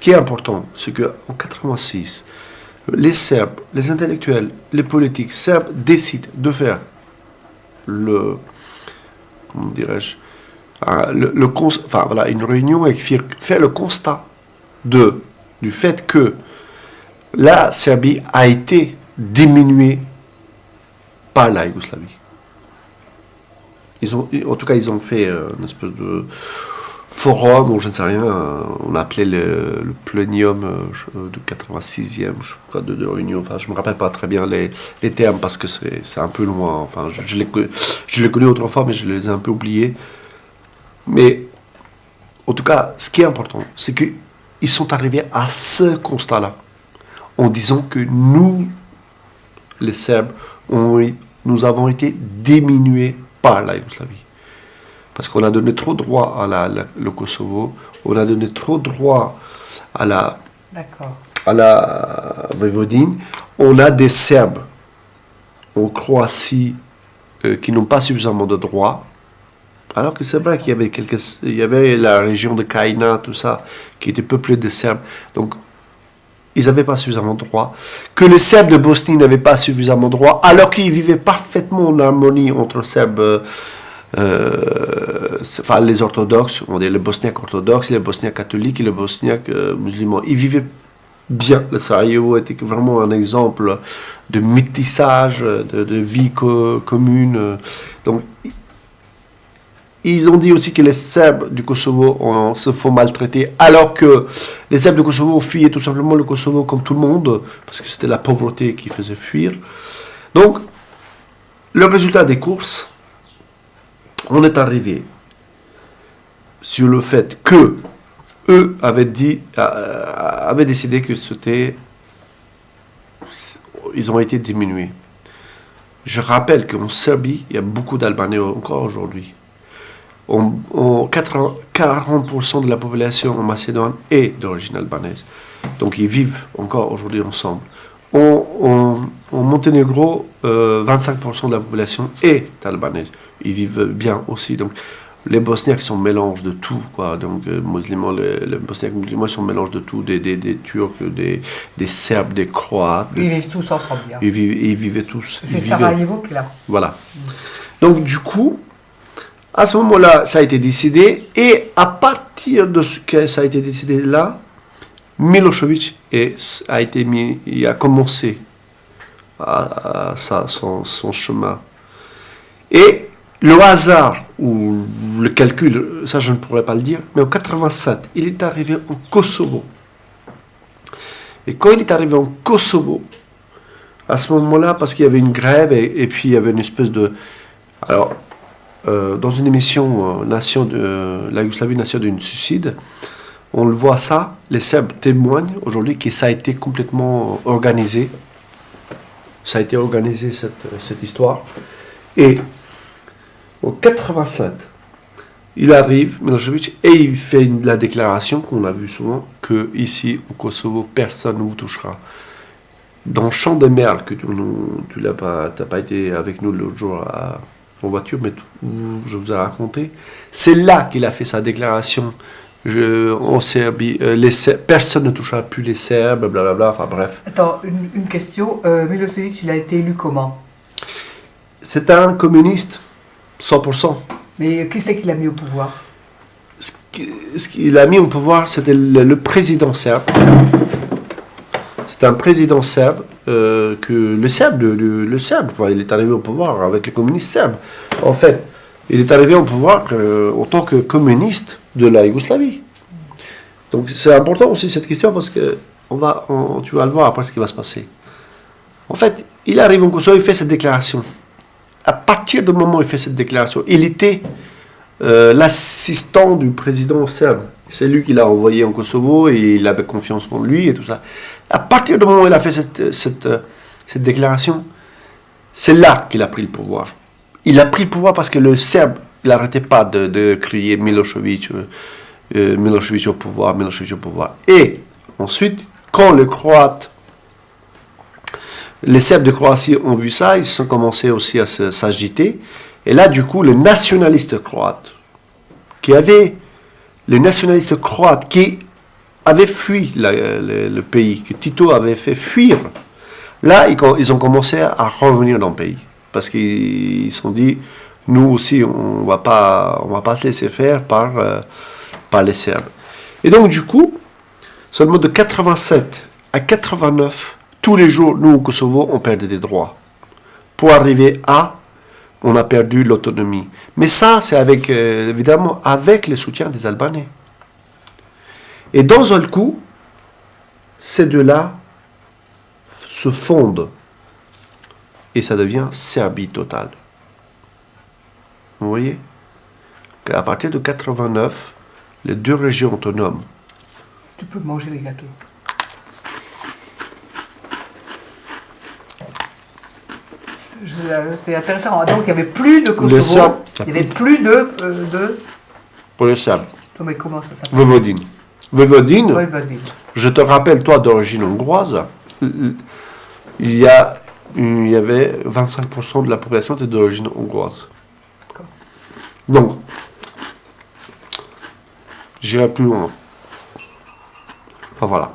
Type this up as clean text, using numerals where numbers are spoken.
qui est important, c'est qu'en 86, les Serbes, les intellectuels, les politiques serbes décident de faire comment dirais-je, une réunion et faire le constat du fait que la Serbie a été diminuée par la Yougoslavie. En tout cas, ils ont fait une espèce de forum, ou je ne sais rien, on appelait le plénium de 86e, je crois, de réunion. Enfin, je ne me rappelle pas très bien les termes parce que c'est un peu loin. Enfin, je l'ai connu autrefois, mais je les ai un peu oubliés. Mais en tout cas, ce qui est important, c'est qu'ils sont arrivés à ce constat-là, en disant que nous, les Serbes, nous avons été diminués par la Yougoslavie. Parce qu'on a donné trop de droit à le Kosovo, on a donné trop de droit à la Voïvodine. On a des Serbes en Croatie qui n'ont pas suffisamment de droits. Alors que c'est vrai qu'il y avait la région de Krajina, tout ça, qui était peuplée de Serbes. Donc, ils n'avaient pas suffisamment de droits. Que les Serbes de Bosnie n'avaient pas suffisamment de droits, alors qu'ils vivaient parfaitement en harmonie entre Serbes, les orthodoxes, on dit les Bosniaques orthodoxes, les Bosniaques catholiques et les Bosniaques musulmans. Ils vivaient bien. Le Sarajevo était vraiment un exemple de métissage, de vie commune. Donc, ils ont dit aussi que les Serbes du Kosovo se font maltraiter, alors que les Serbes du Kosovo fuyaient tout simplement le Kosovo comme tout le monde, parce que c'était la pauvreté qui faisait fuir. Donc, le résultat des courses, on est arrivé sur le fait que eux avaient décidé que ils ont été diminués. Je rappelle qu'en Serbie, il y a beaucoup d'Albanais encore aujourd'hui. 40% de la population en Macédoine est d'origine albanaise. Donc ils vivent encore aujourd'hui ensemble. En Monténégro, 25% de la population est albanaise. Ils vivent bien aussi. Donc les Bosniaques sont mélange de tout, quoi. Donc les Bosniaques musulmans sont mélange de tout, des Turcs, des Serbes, des Croates. Ils vivent tous ensemble bien. Ils vivaient tous. C'est Sarajevo qui est là. Voilà. Donc du coup, à ce moment-là, ça a été décidé, et à partir de ce que ça a été décidé là, Milošević a commencé son chemin. Et le hasard, ou le calcul, ça je ne pourrais pas le dire, mais en 87, il est arrivé en Kosovo. Et quand il est arrivé en Kosovo, à ce moment-là, parce qu'il y avait une grève, et puis il y avait une espèce de... Alors, dans une émission la Yougoslavie, nation d'un suicide, on le voit ça, les Serbes témoignent aujourd'hui que ça a été complètement organisé. Ça a été organisé cette histoire. Et en 87, il arrive, Milošević, et il fait la déclaration qu'on a vue souvent, que ici au Kosovo, personne ne vous touchera. Dans Champ de Merle, que tu n'as pas été avec nous l'autre jour en voiture, mais je vous ai raconté, c'est là qu'il a fait sa déclaration. En Serbie, personne ne touchera plus les Serbes, blablabla, enfin bref. Attends, une question. Milošević, il a été élu comment? C'est un communiste, 100%. Mais qui c'est qu'il a mis au pouvoir? Ce qu'il a mis au pouvoir, c'était le président serbe. C'est un président serbe, que le serbe, il est arrivé au pouvoir avec les communistes serbes. En fait, il est arrivé au pouvoir en tant que communiste de la Yougoslavie. Donc c'est important aussi cette question, parce que tu vas le voir après ce qui va se passer. En fait, il arrive au Kosovo, il fait cette déclaration. À partir du moment où il fait cette déclaration, il était l'assistant du président serbe. C'est lui qui l'a envoyé en Kosovo, et il avait confiance en lui et tout ça. À partir du moment où il a fait cette déclaration, c'est là qu'il a pris le pouvoir. Il a pris le pouvoir parce que le Serbe, il n'arrêtait pas de crier Milošević au pouvoir, Milošević au pouvoir. Et ensuite, quand les Serbes de Croatie ont vu ça, ils ont commencé aussi à s'agiter. Et là, du coup, les nationalistes croates qui avaient fui le pays, que Tito avait fait fuir, là, ils ont commencé à revenir dans le pays. Parce qu'ils se sont dit, nous aussi, on va pas se laisser faire par les Serbes. Et donc, du coup, seulement de 87 à 89, tous les jours, nous, au Kosovo, on perdait des droits. Pour arriver à, on a perdu l'autonomie. Mais ça, c'est évidemment avec le soutien des Albanais. Et dans un coup, ces deux-là se fondent. Et ça devient Serbie totale. Vous voyez? À partir de 89, les deux régions autonomes. Tu peux manger les gâteaux. C'est intéressant. Donc, il n'y avait plus de Kosovo. Il n'y avait plus de... Pour les Serbes. Non, mais comment ça s'appelle? Vojvodine. Vojvodine, Vojvodine. je te rappelle, toi d'origine hongroise, il y avait 25% de la population était d'origine hongroise. Donc, j'irai plus loin. Enfin voilà.